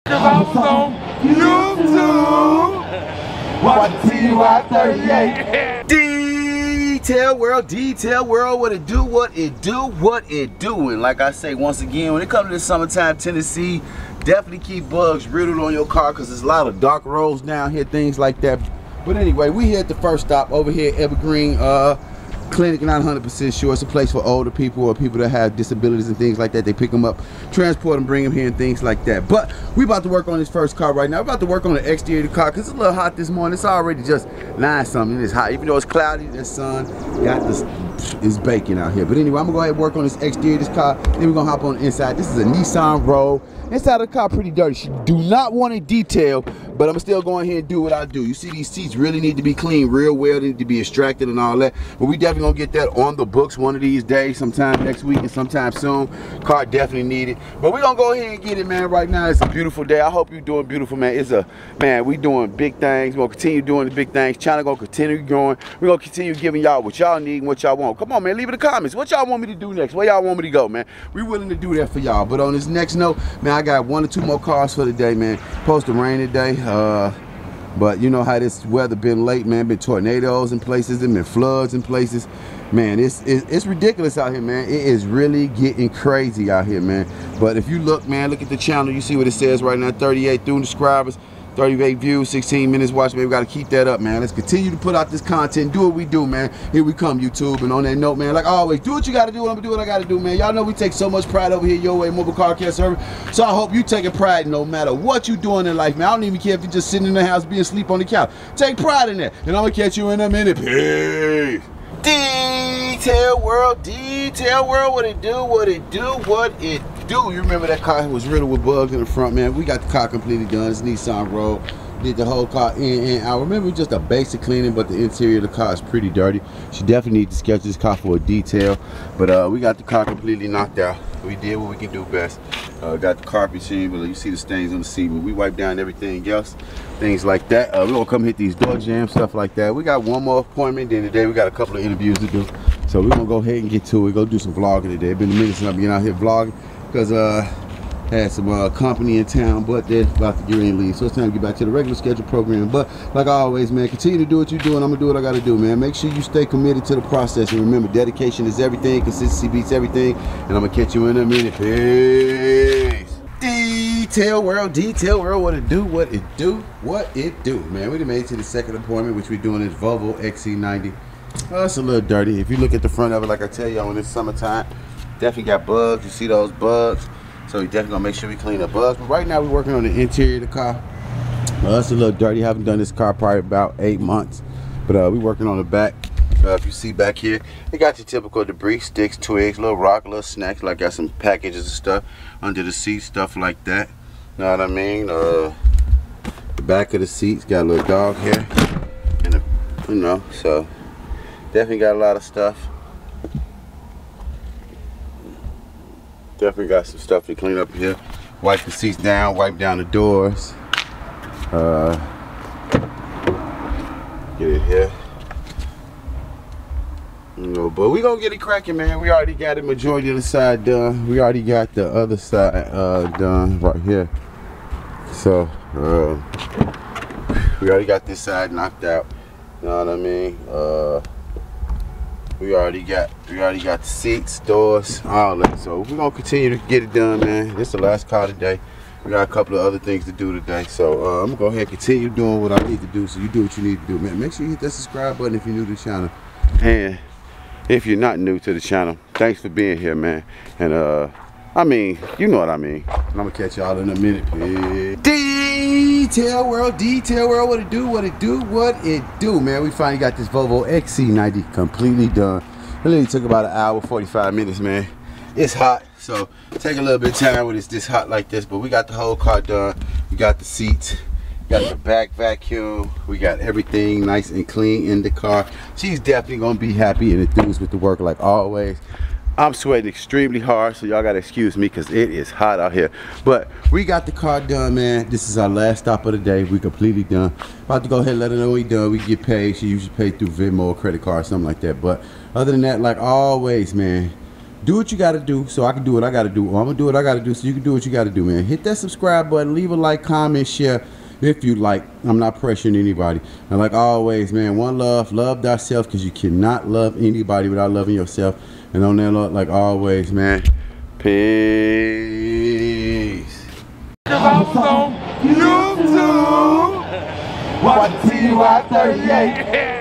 Cause I was on YouTube. Watch TY38. Detail world, what it do, what it do, what it do. And like I say, once again, when it comes to the summertime Tennessee, definitely keep bugs riddled on your car because there's a lot of dark roads down here, things like that. But anyway, we here at the first stop over here at Evergreen Clinic. Not 100% sure. It's a place for older people or people that have disabilities and things like that. They pick them up, transport them, bring them here and things like that. But we about to work on this first car right now. We're about to work on the exterior of the car because it's a little hot this morning. It's already just 9-something. It's hot. Even though it's cloudy, the sun got this, it's baking out here. But anyway, I'm gonna go ahead and work on this exterior of this car. Then we're gonna hop on the inside. This is a Nissan Rogue. Inside of the car pretty dirty. She do not want it detailed, but I'm still going here and do what I do. You see these seats really need to be cleaned real well. They need to be extracted and all that. But we definitely gonna get that on the books one of these days, sometime next week and sometime soon. Car definitely needed. But we're gonna go ahead and get it, man. Right now it's a beautiful day. I hope you're doing beautiful, man. We doing big things. We're gonna continue doing the big things. China gonna continue growing. We're gonna continue giving y'all what y'all need and what y'all want. Come on, man, leave it in the comments. What y'all want me to do next? Where y'all want me to go, man? We willing to do that for y'all. But on this next note, man, I got 1 or 2 more cars for the day, man. Supposed to rain today, but you know how this weather been late, man. Been tornadoes in places, and been floods in places. Man, it's ridiculous out here, man. It is really getting crazy out here, man. But if you look, man, look at the channel. You see what it says right now: 38 through subscribers, 38 views, 16 minutes watched. Man, we got to keep that up, man. Let's continue to put out this content. Do what we do, man. Here we come, YouTube. And on that note, man, like always, do what you got to do. I'm gonna do what I got to do, man. Y'all know we take so much pride over here, Your Way Mobile Car Care Service. So I hope you taking pride no matter what you doing in life, man. I don't even care if you're just sitting in the house being asleep on the couch. Take pride in that. And I'm gonna catch you in a minute. Peace. Detail world, what it do, what it do, what it do. You remember that car was riddled with bugs in the front, man. We got the car completely done. It's Nissan Rogue. Did the whole car in and out. Remember, just a basic cleaning, but the interior of the car is pretty dirty. She definitely needs to sketch this car for a detail. But we got the car completely knocked out. We did what we can do best. Got the carpet sheen, but you see the stains on the seat. But we wiped down everything else, things like that. We're gonna come hit these door jams, stuff like that. We got one more appointment. Then today we got a couple of interviews to do. So we're gonna go ahead and get to it. Go do some vlogging today. It's been a minute since I've been out here vlogging because had some company in town, but they're about to get ready to leave. So it's time to get back to the regular scheduled program. But like always, man, continue to do what you do, and I'm gonna do what I gotta do, man. Make sure you stay committed to the process, and remember, dedication is everything. Consistency beats everything. And I'm gonna catch you in a minute. Peace. Detail world, what it do, what it do, what it do, man. We done made it to the second appointment, which we're doing is Volvo XC90. It's a little dirty. If you look at the front of it, like I tell y'all, when it's summertime, definitely got bugs. You see those bugs? So we definitely gonna make sure we clean the bugs. But right now we're working on the interior of the car. It's a little dirty. Haven't done this car probably about 8 months. But we're working on the back. If you see back here, it got your typical debris, sticks, twigs, little rock, little snacks. Like got some packages and stuff under the seat, stuff like that. Know what I mean? The back of the seats got a little dog hair, and you know, so definitely got a lot of stuff. Definitely got some stuff to clean up here. Wipe the seats down, wipe down the doors. Get it here. You know, but we gonna get it cracking, man. We already got the majority of the side done. We already got the other side done right here. So we already got this side knocked out. You know what I mean? We already got the seats, doors, all that. So we're gonna continue to get it done, man. This is the last car today. We got a couple of other things to do today. So I'm gonna go ahead and continue doing what I need to do. So you do what you need to do, man. Make sure you hit that subscribe button if you're new to the channel. And if you're not new to the channel, thanks for being here, man. And I mean, you know what I mean. And I'm gonna catch y'all in a minute. Detail world, what it do, what it do, what it do, man. We finally got this Volvo XC90 completely done. It literally took about 1 hour, 45 minutes, man. It's hot, so take a little bit of time when it's this hot like this, but we got the whole car done. We got the seats, got the back vacuum, we got everything nice and clean in the car. She's definitely gonna be happy and enthused with the work like always. I'm sweating extremely hard, so y'all gotta excuse me because it is hot out here. But we got the car done, man. This is our last stop of the day. We completely done. About to go ahead and let her know we done. We get paid. She usually paid through Venmo or credit card or something like that. But other than that, like always, man, Do what you gotta do so I can do what I gotta do, or I'm gonna do what I gotta do so you can do what you gotta do, man. Hit that subscribe button, leave a like, comment, share if you like. I'm not pressuring anybody. And like always, man, one love, love thyself, because you cannot love anybody without loving yourself. And on that, like always, man, peace. Cause I was on YouTube. Watch TY 38.